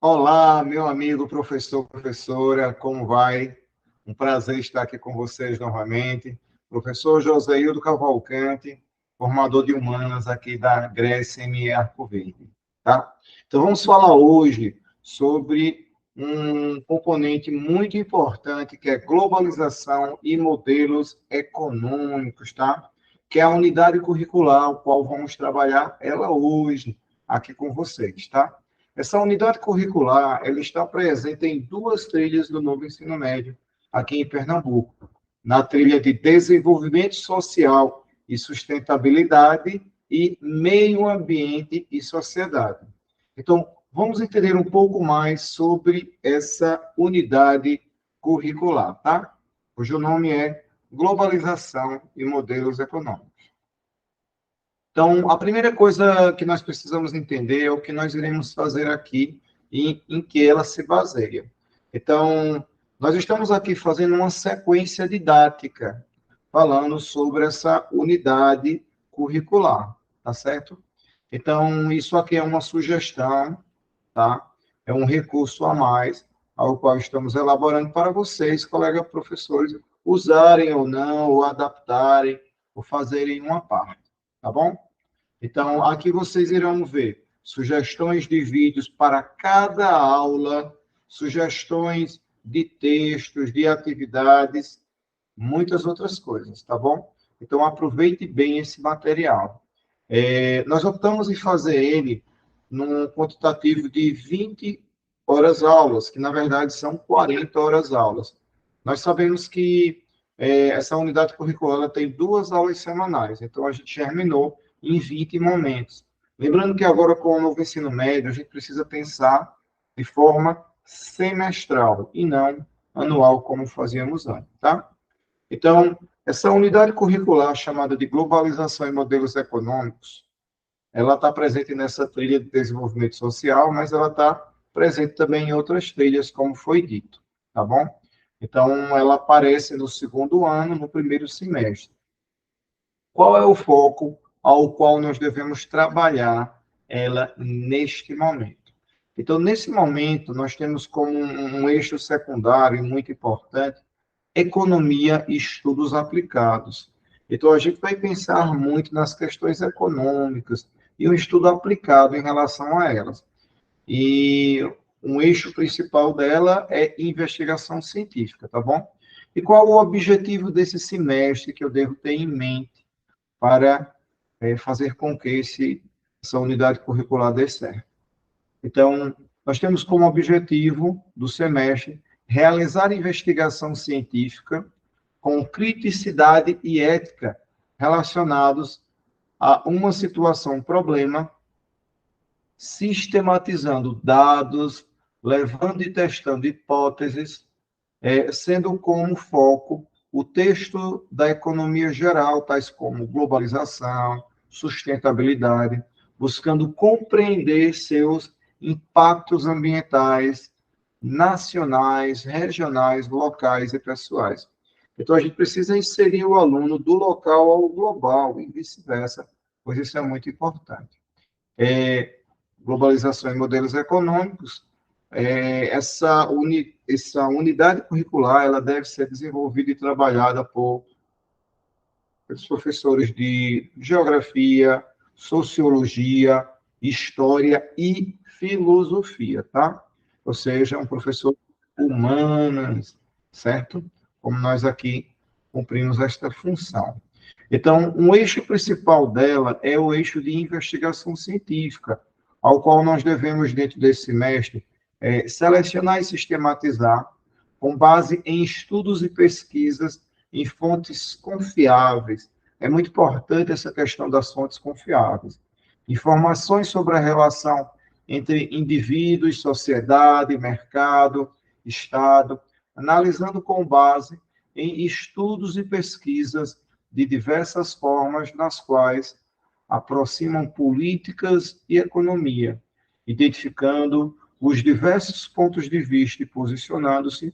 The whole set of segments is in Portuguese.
Olá, meu amigo professor, professora, como vai? Um prazer estar aqui com vocês novamente. Professor Joséildo Cavalcante, formador de humanas aqui da Grécia ME Arco Verde, tá? Então, vamos falar hoje sobre um componente muito importante que é globalização e modelos econômicos, tá? Que é a unidade curricular, o qual vamos trabalhar ela hoje aqui com vocês, tá? Essa unidade curricular, ela está presente em duas trilhas do novo ensino médio, aqui em Pernambuco. Na trilha de desenvolvimento social e sustentabilidade e meio ambiente e sociedade. Então, vamos entender um pouco mais sobre essa unidade curricular, tá? Cujo nome é Globalização e Modelos Econômicos. Então, a primeira coisa que nós precisamos entender é o que nós iremos fazer aqui e em que ela se baseia. Então, nós estamos aqui fazendo uma sequência didática, falando sobre essa unidade curricular, tá certo? Então, isso aqui é uma sugestão, tá? É um recurso a mais, ao qual estamos elaborando para vocês, colegas professores, usarem ou não, ou adaptarem, ou fazerem uma parte, tá bom? Então, aqui vocês irão ver sugestões de vídeos para cada aula, sugestões de textos, de atividades, muitas outras coisas, tá bom? Então, aproveite bem esse material. Nós optamos em fazer ele num quantitativo de 20 horas aulas, que na verdade são 40 horas aulas. Nós sabemos que essa unidade curricular tem 2 aulas semanais, então a gente terminou em 20 momentos. Lembrando que agora, com o novo ensino médio, a gente precisa pensar de forma semestral e não anual, como fazíamos antes, tá? Então, essa unidade curricular, chamada de Globalização e Modelos Econômicos, ela está presente nessa trilha de desenvolvimento social, mas ela está presente também em outras trilhas, como foi dito, tá bom? Então, ela aparece no segundo ano, no primeiro semestre. Qual é o foco ao qual nós devemos trabalhar ela neste momento? Então, nesse momento, nós temos como um eixo secundário muito importante economia e estudos aplicados. Então, a gente vai pensar muito nas questões econômicas e o estudo aplicado em relação a elas. E um eixo principal dela é investigação científica, tá bom? E qual o objetivo desse semestre que eu devo ter em mente para fazer com que essa unidade curricular dê certo? Então, nós temos como objetivo do semestre realizar investigação científica com criticidade e ética relacionados a uma situação, problema, sistematizando dados, levando e testando hipóteses, sendo como foco o texto da economia geral, tais como globalização, sustentabilidade, buscando compreender seus impactos ambientais, nacionais, regionais, locais e pessoais. Então, a gente precisa inserir o aluno do local ao global e vice-versa, pois isso é muito importante. Globalização e modelos econômicos, essa unidade curricular ela deve ser desenvolvida e trabalhada por professores de geografia, sociologia, história e filosofia, tá? Ou seja, um professor humanas, certo? Como nós aqui cumprimos esta função. Então, um eixo principal dela é o eixo de investigação científica, ao qual nós devemos, dentro desse semestre, selecionar e sistematizar, com base em estudos e pesquisas em fontes confiáveis. É muito importante essa questão das fontes confiáveis. Informações sobre a relação entre indivíduos, sociedade, mercado, Estado, analisando com base em estudos e pesquisas de diversas formas nas quais aproximam políticas e economia, identificando os diversos pontos de vista e posicionando-se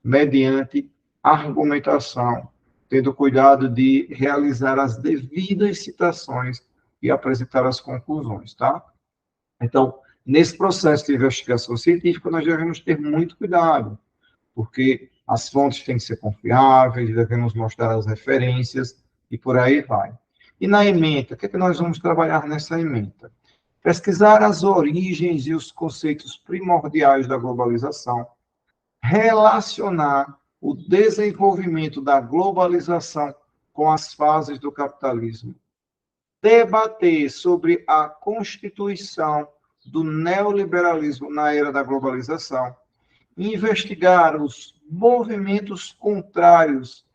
mediante argumentação, tendo cuidado de realizar as devidas citações e apresentar as conclusões, tá? Então, Nesse processo de investigação científica, nós devemos ter muito cuidado, porque as fontes têm que ser confiáveis, devemos mostrar as referências e por aí vai. E na ementa, o que é que nós vamos trabalhar nessa ementa? Pesquisar as origens e os conceitos primordiais da globalização, relacionar o desenvolvimento da globalização com as fases do capitalismo, debater sobre a constituição do neoliberalismo na era da globalização, investigar os movimentos contrários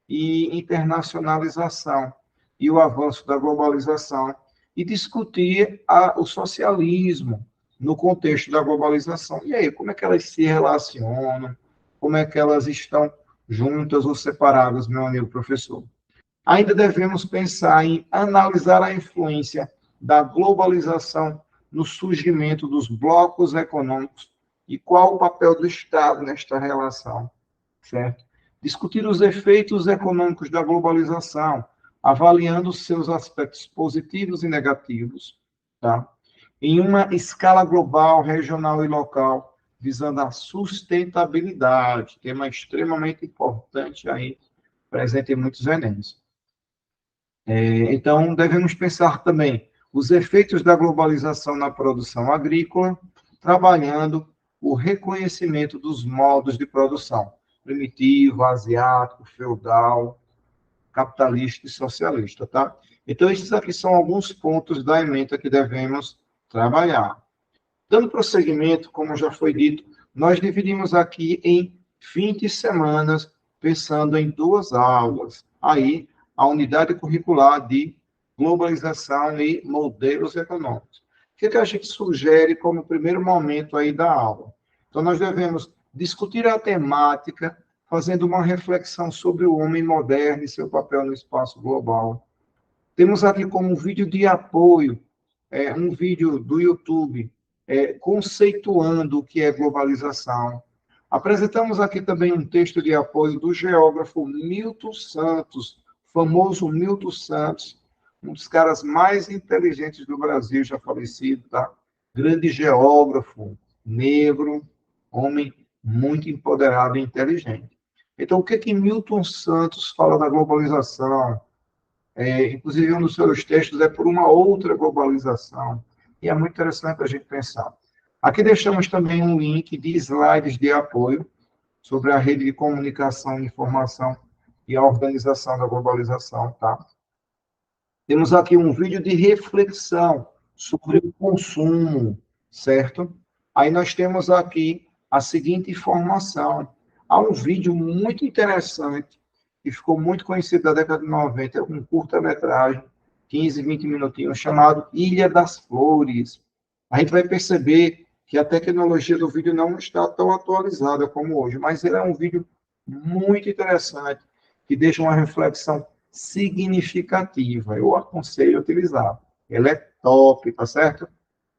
e internacionalização e o avanço da globalização e discutir o socialismo no contexto da globalização. E aí, como é que elas se relacionam? Como é que elas estão juntas ou separadas, meu amigo professor? Ainda devemos pensar em analisar a influência da globalização no surgimento dos blocos econômicos e qual o papel do Estado nesta relação, certo? Discutir os efeitos econômicos da globalização, avaliando seus aspectos positivos e negativos, tá? Em uma escala global, regional e local, visando a sustentabilidade, tema extremamente importante aí, presente em muitos Enems. Então, devemos pensar também os efeitos da globalização na produção agrícola, trabalhando o reconhecimento dos modos de produção, primitivo, asiático, feudal, capitalista e socialista, tá? Então, esses aqui são alguns pontos da ementa que devemos trabalhar. Dando prosseguimento, como já foi dito, nós dividimos aqui em 20 semanas, pensando em 2 aulas. Aí, a unidade curricular de globalização e modelos econômicos. O que a gente sugere como primeiro momento aí da aula? Então, nós devemos discutir a temática, fazendo uma reflexão sobre o homem moderno e seu papel no espaço global. Temos aqui como vídeo de apoio, um vídeo do YouTube, conceituando o que é globalização. Apresentamos aqui também um texto de apoio do geógrafo Milton Santos, famoso Milton Santos, um dos caras mais inteligentes do Brasil, já falecido, tá? Grande geógrafo, negro, homem muito empoderado e inteligente. Então, o que Milton Santos fala da globalização? Inclusive, um dos seus textos é por uma outra globalização. E é muito interessante a gente pensar. Aqui deixamos também um link de slides de apoio sobre a rede de comunicação e informação e a organização da globalização, tá? Temos aqui um vídeo de reflexão sobre o consumo, certo? Aí nós temos aqui a seguinte informação. Há um vídeo muito interessante, que ficou muito conhecido da década de 90, é um curta-metragem, 15, 20 minutinhos, chamado Ilha das Flores. A gente vai perceber que a tecnologia do vídeo não está tão atualizada como hoje, mas ele é um vídeo muito interessante, que deixa uma reflexão significativa. Eu aconselho a utilizar. Ele é top, tá certo?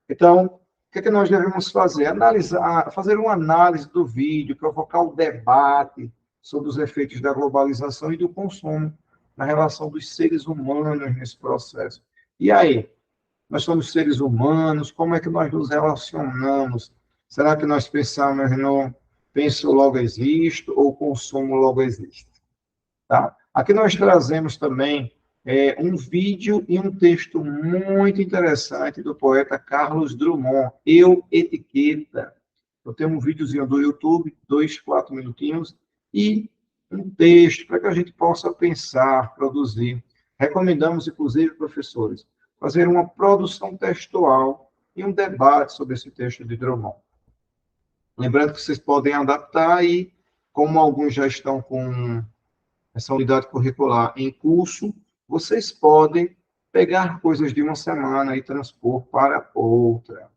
Então, o que nós devemos fazer? Analisar, fazer uma análise do vídeo, provocar um debate sobre os efeitos da globalização e do consumo na relação dos seres humanos nesse processo. E aí? Nós somos seres humanos, como é que nós nos relacionamos? Será que nós pensamos no penso logo existo ou consumo logo existe? Tá? Aqui nós trazemos também um vídeo e um texto muito interessante do poeta Carlos Drummond, Eu, Etiqueta. Eu tenho um videozinho do YouTube, 2, 4 minutinhos, e um texto para que a gente possa pensar, produzir. Recomendamos, inclusive, professores, fazer uma produção textual e um debate sobre esse texto de Drummond. Lembrando que vocês podem adaptar e, como alguns já estão com essa unidade curricular em curso, vocês podem pegar coisas de uma semana e transpor para outra.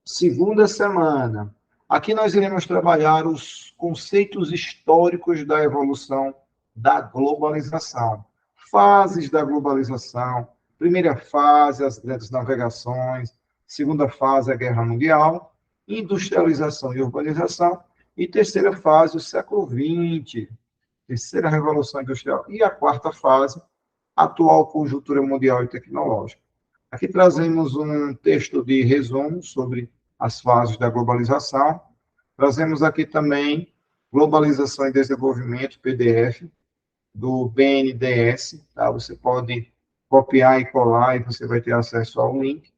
Segunda semana. Aqui nós iremos trabalhar os conceitos históricos da evolução da globalização. Fases da globalização. Primeira fase, as grandes navegações. Segunda fase, a Guerra Mundial. Industrialização e urbanização. E terceira fase, o século XX. Terceira Revolução Industrial. E a quarta fase, atual conjuntura mundial e tecnológica. Aqui trazemos um texto de resumo sobre as fases da globalização. Trazemos aqui também Globalização e Desenvolvimento, PDF, do BNDES, tá? Você pode copiar e colar e você vai ter acesso ao link,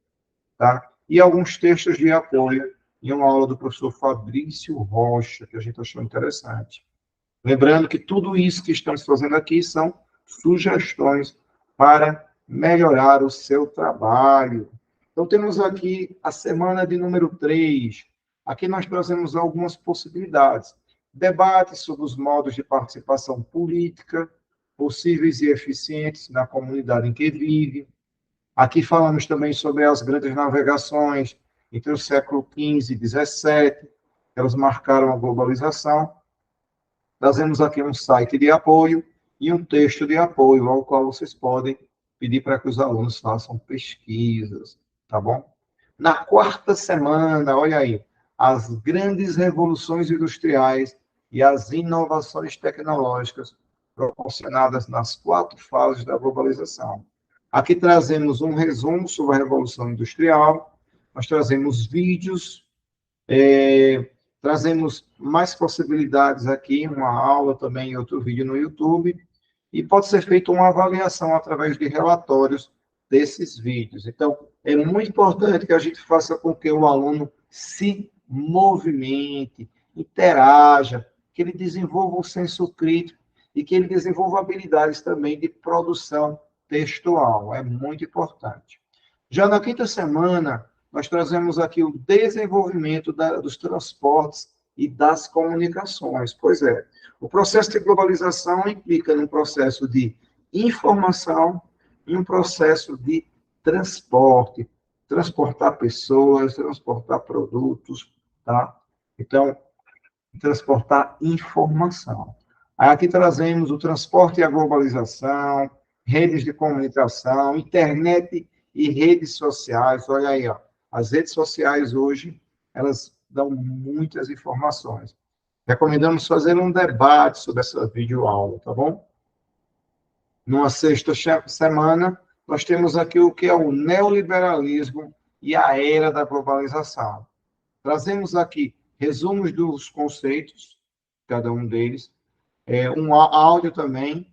tá? E alguns textos de apoio e uma aula do professor Fabrício Rocha, que a gente achou interessante. Lembrando que tudo isso que estamos fazendo aqui são sugestões para melhorar o seu trabalho. Então, temos aqui a semana de número 3. Aqui nós trazemos algumas possibilidades. Debates sobre os modos de participação política, possíveis e eficientes na comunidade em que vive. Aqui falamos também sobre as grandes navegações entre o século XV e XVII, elas marcaram a globalização. Trazemos aqui um site de apoio e um texto de apoio, ao qual vocês podem pedir para que os alunos façam pesquisas, tá bom? Na quarta semana, olha aí, as grandes revoluções industriais e as inovações tecnológicas proporcionadas nas 4 fases da globalização. Aqui trazemos um resumo sobre a Revolução Industrial, nós trazemos vídeos, trazemos mais possibilidades aqui, uma aula também e outro vídeo no YouTube, e pode ser feita uma avaliação através de relatórios desses vídeos. Então, é muito importante que a gente faça com que o aluno se movimente, interaja, que ele desenvolva um senso crítico e que ele desenvolva habilidades também de produção textual. É muito importante. Já na quinta semana, nós trazemos aqui o desenvolvimento dos transportes e das comunicações. Pois é, o processo de globalização implica num processo de informação e um processo de transporte, transportar pessoas, transportar produtos, tá? Então, transportar informação. Aqui trazemos o transporte e a globalização, redes de comunicação, internet e redes sociais. Olha aí, ó. As redes sociais hoje, elas dão muitas informações. Recomendamos fazer um debate sobre essa videoaula, tá bom? Numa sexta semana, nós temos aqui o que é o neoliberalismo e a era da globalização. Trazemos aqui resumos dos conceitos, cada um deles, um áudio também,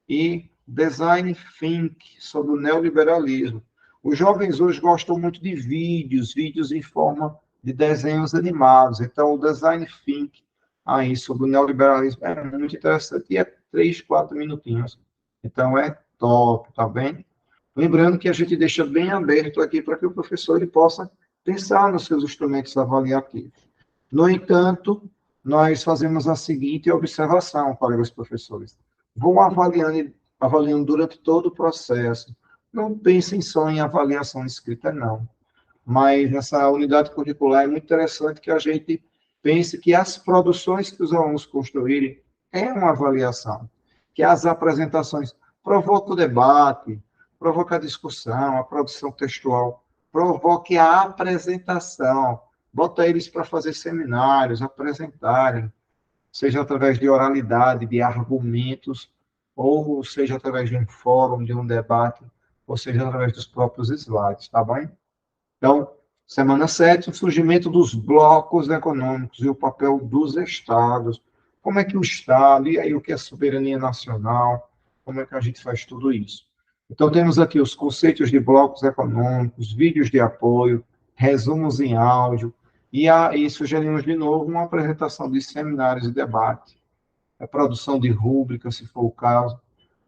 e design think sobre o neoliberalismo. Os jovens hoje gostam muito de vídeos em forma de desenhos animados. Então, o design think aí sobre o neoliberalismo é muito interessante. E é 3, 4 minutinhos. Então, é top, tá bem? Lembrando que a gente deixa bem aberto aqui para que o professor ele possa pensar nos seus instrumentos avaliativos. No entanto, nós fazemos a seguinte observação, colegas professores. Vão avaliando durante todo o processo. Não pensem só em avaliação escrita, não. Mas nessa unidade curricular é muito interessante que a gente pense que as produções que os alunos construírem é uma avaliação, que as apresentações provocam o debate, provocam a discussão, a produção textual, provoque a apresentação, bota eles para fazer seminários, apresentarem, seja através de oralidade, de argumentos, ou seja através de um fórum, de um debate, ou seja através dos próprios slides, tá bem? Então, semana 7, o surgimento dos blocos econômicos e o papel dos estados, como é que o Estado, e aí o que é soberania nacional, como é que a gente faz tudo isso. Então, temos aqui os conceitos de blocos econômicos, vídeos de apoio, resumos em áudio, e sugerimos de novo uma apresentação de seminários e debate, a produção de rúbrica, se for o caso,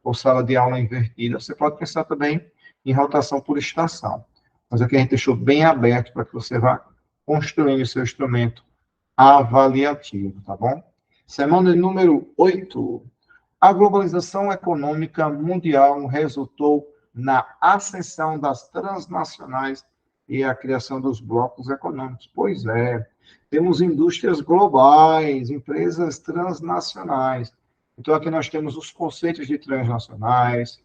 ou sala de aula invertida. Você pode pensar também em rotação por estação. Mas aqui a gente deixou bem aberto para que você vá construindo o seu instrumento avaliativo, tá bom? Semana número 8. A globalização econômica mundial resultou na ascensão das transnacionais e a criação dos blocos econômicos. Pois é, temos indústrias globais, empresas transnacionais. Então, aqui nós temos os conceitos de transnacionais,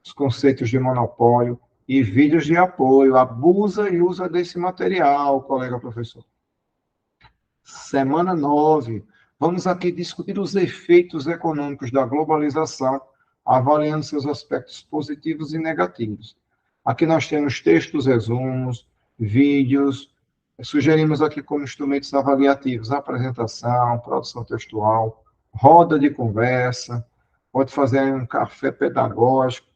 os conceitos de monopólio e vídeos de apoio. Abusa e usa desse material, colega professor. Semana 9. Vamos aqui discutir os efeitos econômicos da globalização, avaliando seus aspectos positivos e negativos. Aqui nós temos textos, resumos, vídeos, Sugerimos aqui como instrumentos avaliativos apresentação, produção textual, roda de conversa, pode fazer um café pedagógico,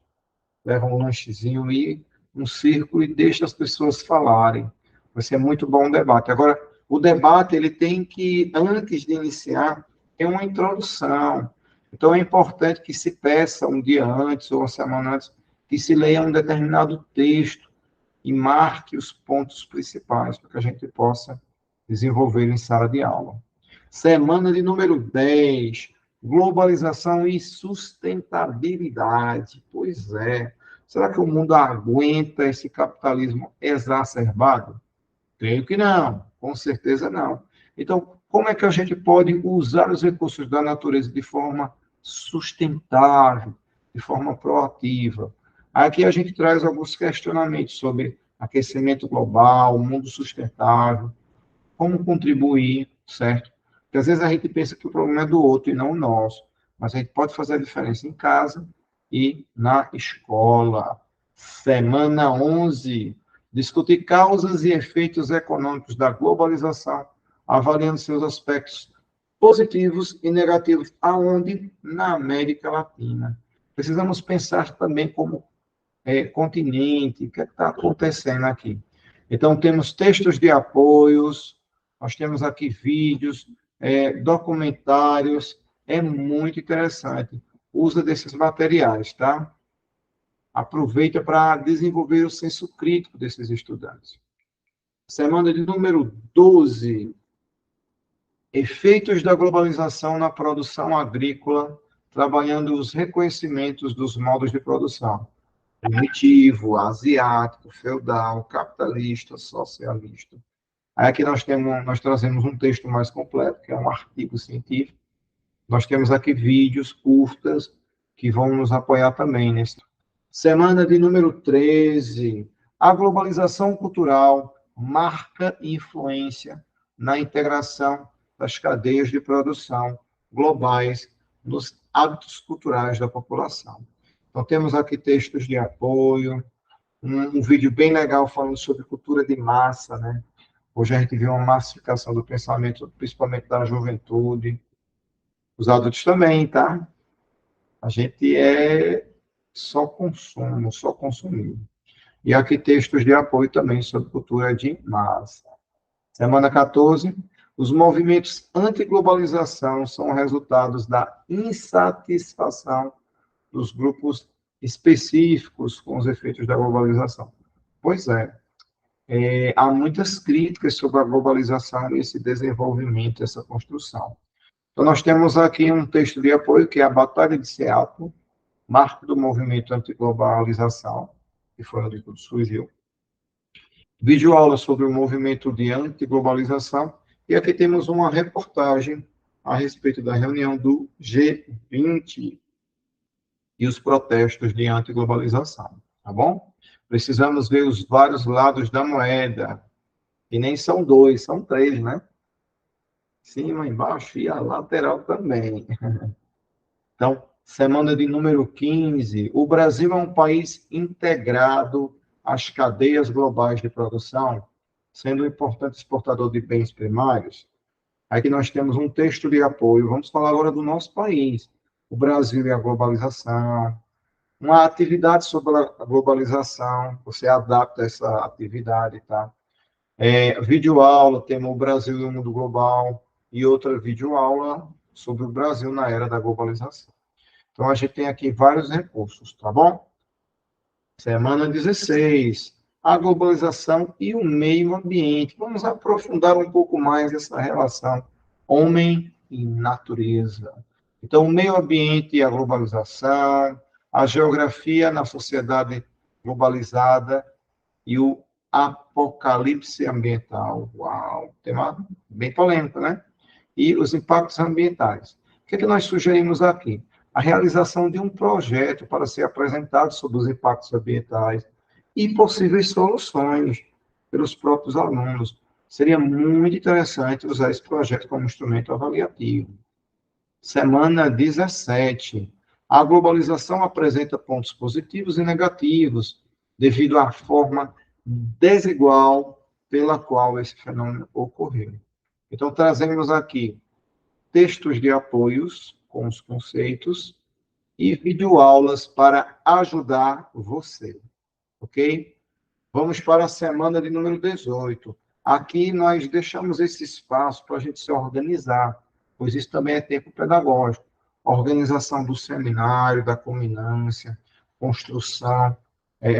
leva um lanchezinho e um círculo e deixa as pessoas falarem. Vai ser muito bom o debate. Agora, o debate, ele tem que, antes de iniciar, ter uma introdução. Então, é importante que se peça um dia antes ou uma semana antes, que se leia um determinado texto e marque os pontos principais, para que a gente possa desenvolver em sala de aula. Semana de número 10, globalização e sustentabilidade. Pois é. Será que o mundo aguenta esse capitalismo exacerbado? Creio que não, com certeza não. Então, como é que a gente pode usar os recursos da natureza de forma sustentável, de forma proativa? Aqui a gente traz alguns questionamentos sobre aquecimento global, mundo sustentável, como contribuir, certo? Porque às vezes a gente pensa que o problema é do outro e não o nosso, mas a gente pode fazer a diferença em casa e na escola. Semana 11, discutir causas e efeitos econômicos da globalização, avaliando seus aspectos positivos e negativos, aonde? Na América Latina. Precisamos pensar também como continente, o que está acontecendo aqui. Então, temos textos de apoios, nós temos aqui vídeos, documentários, é muito interessante. Usa desses materiais, tá? Aproveita para desenvolver o senso crítico desses estudantes. Semana de número 12. Efeitos da globalização na produção agrícola, trabalhando os reconhecimentos dos modos de produção. Primitivo, asiático, feudal, capitalista, socialista. Aí aqui nós trazemos um texto mais completo, que é um artigo científico. Nós temos aqui vídeos curtas que vão nos apoiar também nesse. Semana de número 13. A globalização cultural marca influência na integração das cadeias de produção globais nos hábitos culturais da população. Então, temos aqui textos de apoio, um vídeo bem legal falando sobre cultura de massa, né? Hoje a gente vê uma massificação do pensamento, principalmente da juventude. Os adultos também, tá? A gente é só consumo, só consumir. E aqui textos de apoio também sobre cultura de massa. Semana 14. Os movimentos anti-globalização são resultados da insatisfação dos grupos específicos com os efeitos da globalização. Pois é, há muitas críticas sobre a globalização e esse desenvolvimento, essa construção. Então, nós temos aqui um texto de apoio, que é a Batalha de Seattle, marco do movimento antiglobalização, que foi onde tudo surgiu. Videoaula sobre o movimento de antiglobalização, e aqui temos uma reportagem a respeito da reunião do G20 e os protestos de antiglobalização, tá bom? Precisamos ver os vários lados da moeda, e nem são dois, são três, né? Cima, embaixo e a lateral também. Então, semana de número 15. O Brasil é um país integrado às cadeias globais de produção, sendo um importante exportador de bens primários. Aqui nós temos um texto de apoio. Vamos falar agora do nosso país. O Brasil e a globalização. Uma atividade sobre a globalização. Você adapta essa atividade, tá? Videoaula, tema o Brasil e o mundo global. E outra videoaula sobre o Brasil na era da globalização. Então, a gente tem aqui vários recursos, tá bom? Semana 16. A globalização e o meio ambiente. Vamos aprofundar um pouco mais essa relação homem e natureza. Então, o meio ambiente e a globalização, a geografia na sociedade globalizada e o apocalipse ambiental. Uau, tema bem polêmico, né? E os impactos ambientais. O que nós sugerimos aqui? A realização de um projeto para ser apresentado sobre os impactos ambientais e possíveis soluções pelos próprios alunos. Seria muito interessante usar esse projeto como instrumento avaliativo. Semana 17. A globalização apresenta pontos positivos e negativos devido à forma desigual, pela qual esse fenômeno ocorreu. Então, trazemos aqui textos de apoios com os conceitos e videoaulas para ajudar você, ok? Vamos para a semana de número 18. Aqui nós deixamos esse espaço para a gente se organizar, pois isso também é tempo pedagógico. Organização do seminário, da culminância, construção,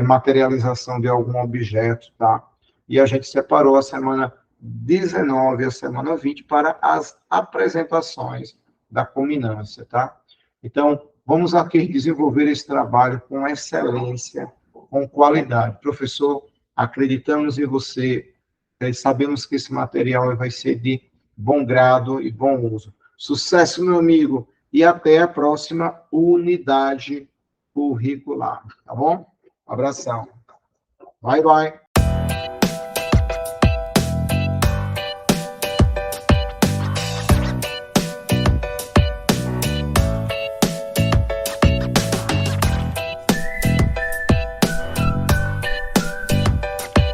materialização de algum objeto, tá? E a gente separou a semana 19 e a semana 20 para as apresentações da culminância, tá? Então, vamos aqui desenvolver esse trabalho com excelência, com qualidade. Professor, acreditamos em você, sabemos que esse material vai ser de bom grado e bom uso. Sucesso, meu amigo, e até a próxima unidade curricular, tá bom? Abração. Bye, bye.